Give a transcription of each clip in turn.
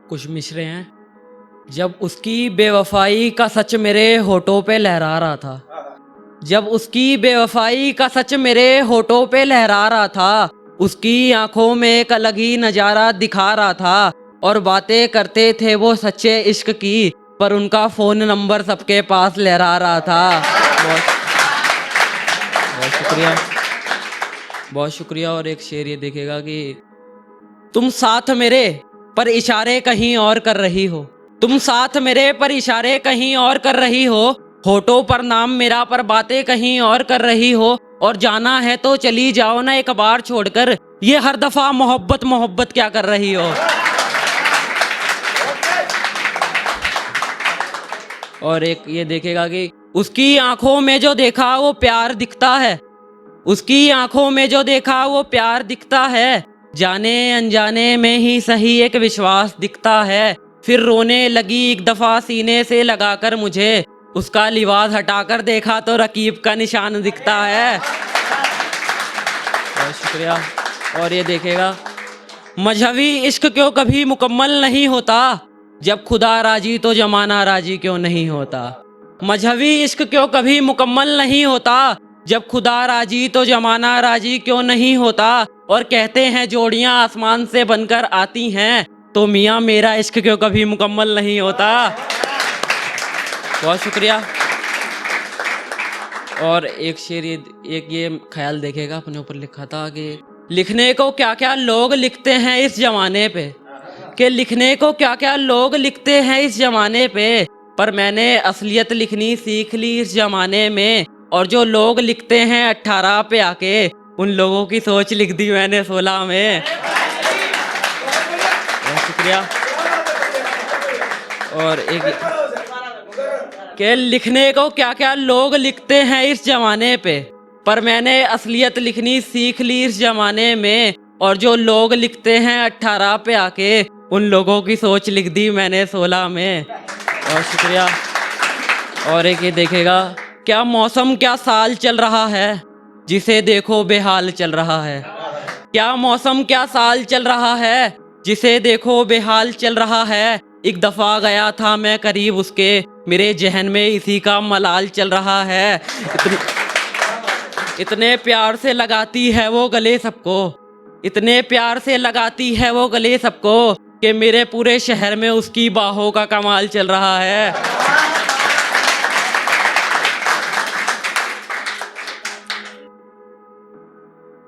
कुछ मिसरे हैं। जब उसकी बेवफाई का सच मेरे होठों पे लहरा रहा था, जब उसकी बेवफाई का सच मेरे होठों पे लहरा रहा था, उसकी आंखों में एक अलग ही नज़ारा दिखा रहा था। और बातें करते थे वो सच्चे इश्क की, पर उनका फ़ोन नंबर सबके पास लहरा रहा था। बहुत बहुत शुक्रिया, बहुत शुक्रिया। और एक शेर ये देखेगा कि तुम साथ मेरे पर इशारे कहीं और कर रही हो, तुम साथ मेरे पर इशारे कहीं और कर रही हो, होठों पर नाम मेरा पर बातें कहीं और कर रही हो। और जाना है तो चली जाओ ना एक बार छोड़कर, ये हर दफा मोहब्बत मोहब्बत क्या कर रही हो। और एक ये देखेगा कि उसकी आंखों में जो देखा वो प्यार दिखता है, उसकी आंखों में जो देखा वो प्यार दिखता है, जाने अनजाने में ही सही एक विश्वास दिखता है। फिर रोने लगी एक दफा सीने से लगाकर मुझे, उसका लिबास हटाकर देखा तो रकीब का निशान दिखता है। बहुत शुक्रिया। और ये देखेगा, मजहबी इश्क क्यों कभी मुकम्मल नहीं होता, जब खुदा राजी तो जमाना राजी क्यों नहीं होता। मजहबी इश्क क्यों कभी मुकम्मल नहीं होता, जब खुदा राजी तो जमाना राजी क्यों नहीं होता। और कहते हैं जोड़ियां आसमान से बनकर आती हैं, तो मियाँ मेरा इश्क क्यों कभी मुकम्मल नहीं होता। बहुत शुक्रिया। और एक शेर एक ये ख्याल देखेगा, अपने ऊपर लिखा था कि लिखने को क्या क्या लोग लिखते हैं इस जमाने पे, कि लिखने को क्या क्या लोग लिखते हैं इस जमाने पे, पर मैंने असलियत लिखनी सीख ली इस जमाने में। और जो लोग लिखते हैं 18 पे आके, उन लोगों की सोच लिख दी मैंने 16 में। बहुत शुक्रिया। और एक कि लिखने को क्या क्या लोग लिखते हैं इस जमाने पे, पर मैंने असलियत लिखनी सीख ली इस जमाने में। और जो लोग लिखते हैं 18 पे आके, उन लोगों की सोच लिख दी मैंने 16 में। बहुत शुक्रिया। और एक ये देखेगा, क्या मौसम क्या साल चल रहा है, जिसे देखो बेहाल चल रहा है। क्या मौसम क्या साल चल रहा है, जिसे देखो बेहाल चल रहा है। एक दफा गया था मैं करीब उसके, मेरे जहन में इसी का मलाल चल रहा है। इतने प्यार से लगाती है वो गले सबको, इतने प्यार से लगाती है वो गले सबको, कि मेरे पूरे शहर में उसकी बाहों का कमाल चल रहा है।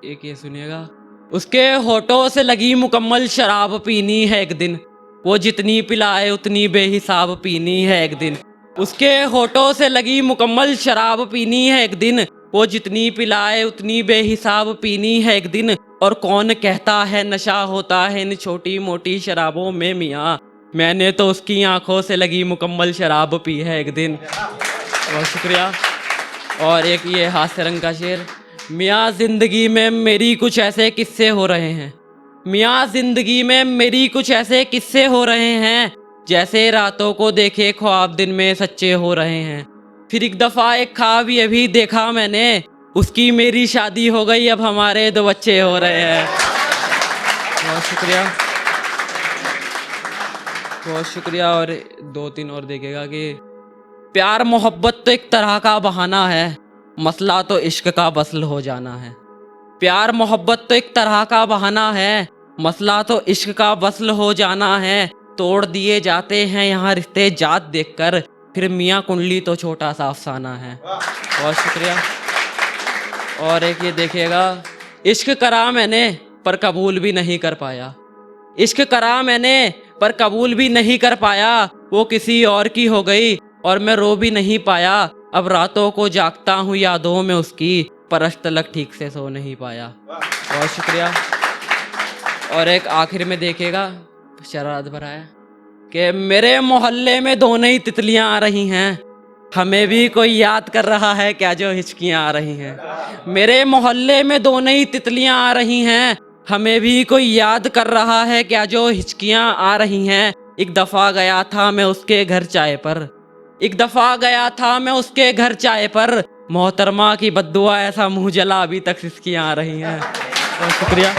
एक ये सुनिएगा, उसके होठों से लगी मुकम्मल शराब पीनी है एक दिन, वो जितनी पिलाए उतनी बेहिसाब पीनी है एक दिन। उसके होठों से लगी मुकम्मल शराब पीनी है एक दिन, वो जितनी पिलाए उतनी बेहिसाब पीनी है एक दिन। और कौन कहता है नशा होता है इन छोटी मोटी शराबों में मियाँ, मैंने तो उसकी आंखों से लगी मुकम्मल शराब पी है एक दिन। बहुत शुक्रिया। और एक ये हास्य रंग का शेर, मियाँ जिंदगी में मेरी कुछ ऐसे किस्से हो रहे हैं, मियाँ जिंदगी में मेरी कुछ ऐसे किस्से हो रहे हैं, जैसे रातों को देखे ख्वाब दिन में सच्चे हो रहे हैं। फिर एक दफ़ा एक ख्वाब ये भी देखा मैंने, उसकी मेरी शादी हो गई अब हमारे 2 बच्चे हो रहे हैं। बहुत शुक्रिया, बहुत शुक्रिया। और 2-3 और देखेगा कि प्यार मोहब्बत तो एक तरह का बहाना है, मसला तो इश्क का वसल हो जाना है। प्यार मोहब्बत तो एक तरह का बहाना है, मसला तो इश्क का वसल हो जाना है। तोड़ दिए जाते हैं यहाँ रिश्ते जात देखकर, फिर मियाँ कुंडली तो छोटा सा अफसाना है। बहुत शुक्रिया। और एक ये देखिएगा, इश्क करा मैंने पर कबूल भी नहीं कर पाया, इश्क करा मैंने पर कबूल भी नहीं कर पाया, वो किसी और की हो गई और मैं रो भी नहीं पाया। अब रातों को जागता हूँ यादों में उसकी, पर आज तक ठीक से सो नहीं पाया। बहुत शुक्रिया। और एक आखिर में देखेगा, शरारत भरा है कि मेरे मोहल्ले में 2 नई तितलियां आ रही हैं, हमें भी कोई याद कर रहा है क्या जो हिचकियां आ रही हैं। मेरे मोहल्ले में 2 नई तितलियां आ रही हैं, हमें भी कोई याद कर रहा है क्या जो हिचकियां आ रही हैं। एक दफ़ा गया था मैं उसके घर चाय पर, एक दफ़ा गया था मैं उसके घर चाय पर, मोहतरमा की बद्दुआ ऐसा मुँह जला अभी तक हिचकियां आ रही हैं। बहुत शुक्रिया।